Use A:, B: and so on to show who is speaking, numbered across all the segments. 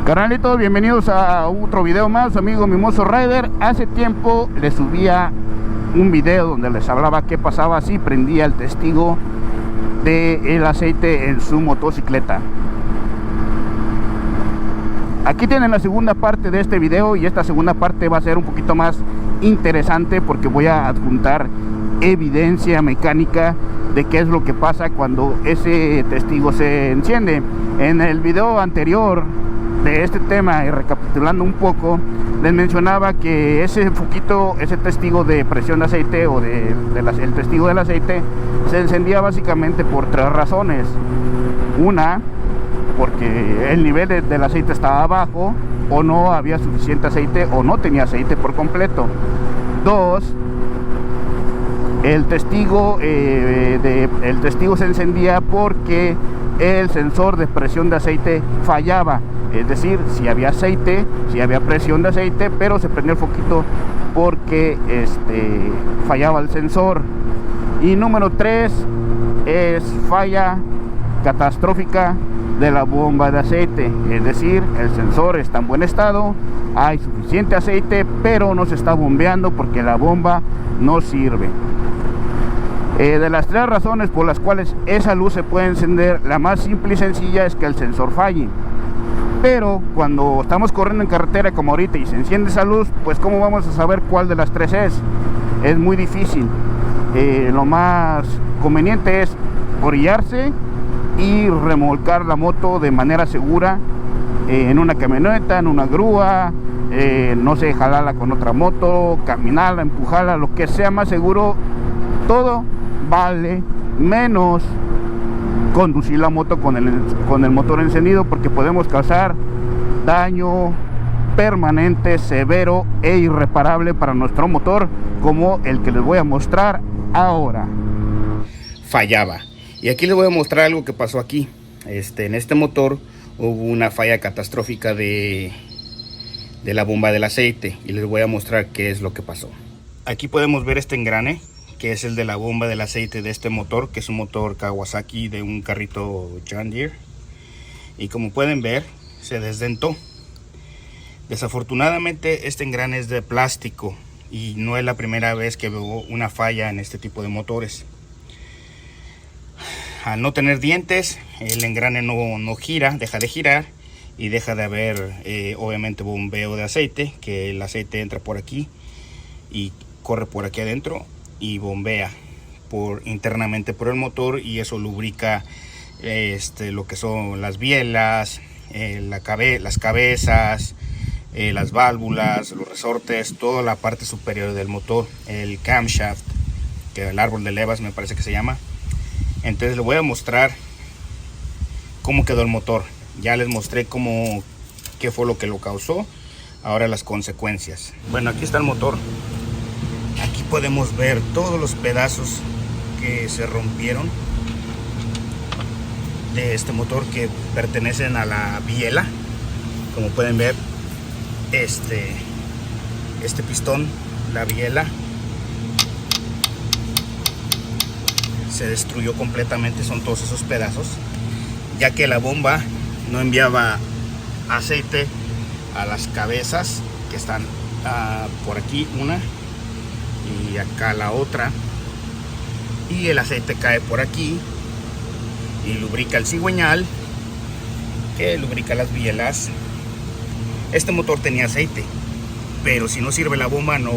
A: Carnalitos, bienvenidos a otro video más, amigo Mimoso Rider. Hace tiempo les subía un video donde les hablaba qué pasaba si prendía el testigo del aceite en su motocicleta. Aquí tienen la segunda parte de este video, y esta segunda parte va a ser un poquito más interesante porque voy a adjuntar evidencia mecánica de qué es lo que pasa cuando ese testigo se enciende. En el video anterior de este tema, y recapitulando un poco, les mencionaba que ese foquito, ese testigo de presión de aceite o el testigo del aceite se encendía básicamente por tres razones. Una, porque el nivel del aceite estaba bajo, o no había suficiente aceite, o no tenía aceite por completo. Dos, el testigo se encendía porque el sensor de presión de aceite fallaba. Es decir, si había aceite, si había presión de aceite, pero se prendió el foquito porque fallaba el sensor. Y número 3 es falla catastrófica de la bomba de aceite. Es decir, el sensor está en buen estado, hay suficiente aceite, pero no se está bombeando porque la bomba no sirve. De las tres razones por las cuales esa luz se puede encender, la más simple y sencilla es que el sensor falle. Pero cuando estamos corriendo en carretera como ahorita y se enciende esa luz, pues ¿cómo vamos a saber cuál de las tres es? Es muy difícil. Lo más conveniente es orillarse y remolcar la moto de manera segura, en una camioneta, en una grúa, no sé, jalarla con otra moto, caminarla, empujarla, lo que sea más seguro. Todo vale menos conducir la moto con el motor encendido, porque podemos causar daño permanente, severo e irreparable para nuestro motor, como el que les voy a mostrar ahora. Fallaba. Y aquí les voy a mostrar algo que pasó aquí. En este motor hubo una falla catastrófica de la bomba del aceite, y les voy a mostrar qué es lo que pasó. Aquí podemos ver este engrane, que es el de la bomba del aceite de este motor, que es un motor Kawasaki de un carrito John Deere. Y como pueden ver, se desdentó. Desafortunadamente este engrane es de plástico, y no es la primera vez que veo una falla en este tipo de motores. Al no tener dientes, el engrane no gira, deja de girar, y deja de haber obviamente bombeo de aceite, que el aceite entra por aquí y corre por aquí adentro y bombea internamente por el motor, y eso lubrica lo que son las bielas, las cabezas, las válvulas, los resortes, toda la parte superior del motor, el camshaft, que el árbol de levas me parece que se llama. Entonces les voy a mostrar cómo quedó el motor. Ya les mostré qué fue lo que lo causó. Ahora las consecuencias. Bueno, aquí está el motor. Aquí podemos ver todos los pedazos que se rompieron de este motor, que pertenecen a la biela. Como pueden ver, este pistón, la biela, se destruyó completamente. Son todos esos pedazos, ya que la bomba no enviaba aceite a las cabezas, que están por aquí una y acá la otra, y el aceite cae por aquí y lubrica el cigüeñal, que lubrica las bielas. Este motor tenía aceite, pero si no sirve la bomba no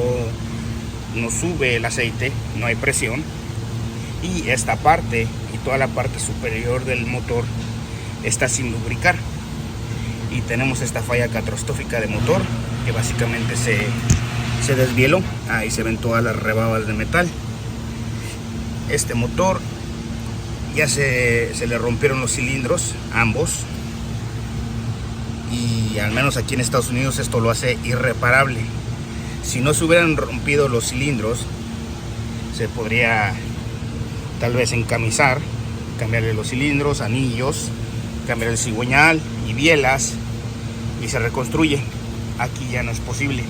A: sube el aceite, no hay presión, y esta parte y toda la parte superior del motor está sin lubricar, y tenemos esta falla catastrófica de motor, que básicamente se desvieló. Ahí se ven todas las rebabas de metal. Este motor ya se le rompieron los cilindros, ambos, y al menos aquí en Estados Unidos esto lo hace irreparable. Si no se hubieran rompido los cilindros, se podría tal vez encamisar, cambiarle los cilindros, anillos, cambiar el cigüeñal y bielas, y se reconstruye. Aquí ya no es posible,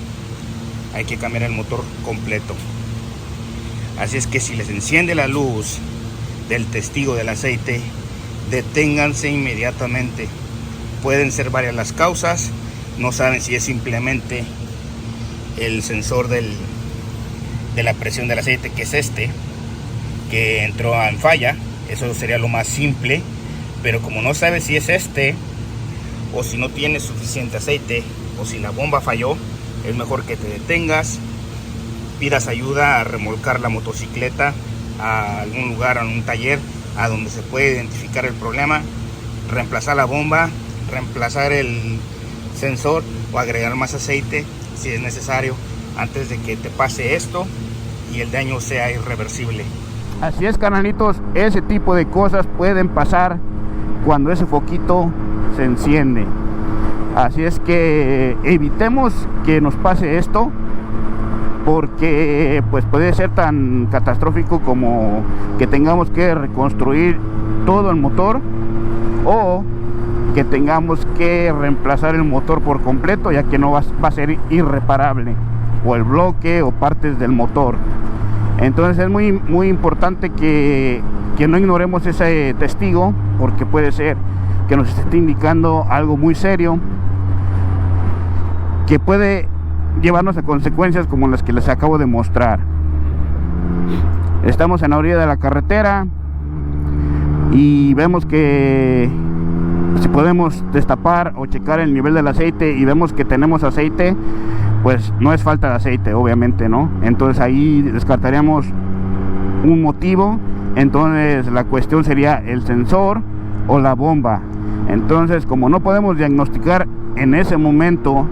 A: hay que cambiar el motor completo. Así es que si les enciende la luz del testigo del aceite, deténganse inmediatamente. Pueden ser varias las causas. No saben si es simplemente el sensor de la presión del aceite, que es que entró en falla. Eso sería lo más simple. Pero como no sabes si es o si no tienes suficiente aceite, o si la bomba falló, es mejor que te detengas, pidas ayuda a remolcar la motocicleta a algún lugar, a un taller, a donde se puede identificar el problema, reemplazar la bomba, reemplazar el sensor o agregar más aceite si es necesario, antes de que te pase esto y el daño sea irreversible. Así es, carnalitos, ese tipo de cosas pueden pasar cuando ese foquito se enciende. Así es que evitemos que nos pase esto, porque pues puede ser tan catastrófico como que tengamos que reconstruir todo el motor, o que tengamos que reemplazar el motor por completo, ya que no va a ser irreparable, o el bloque o partes del motor. Entonces es muy importante que no ignoremos ese testigo, porque puede ser que nos esté indicando algo muy serio, que puede llevarnos a consecuencias como las que les acabo de mostrar. Estamos en la orilla de la carretera y vemos que si podemos destapar o checar el nivel del aceite y vemos que tenemos aceite, pues no es falta de aceite, obviamente, ¿no? Entonces ahí descartaríamos un motivo. Entonces la cuestión sería el sensor o la bomba. Entonces, como no podemos diagnosticar en ese momento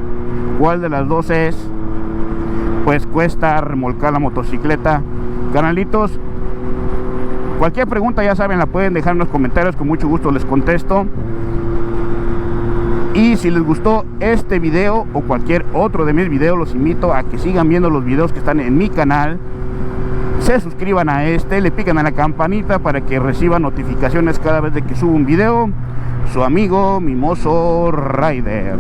A: cuál de las dos es, pues cuesta remolcar la motocicleta. Canalitos, cualquier pregunta, ya saben, la pueden dejar en los comentarios, con mucho gusto les contesto. Y si les gustó este video o cualquier otro de mis videos, los invito a que sigan viendo los videos que están en mi canal, se suscriban a le pican a la campanita para que reciban notificaciones cada vez de que subo un video. Su amigo Mimoso Rider.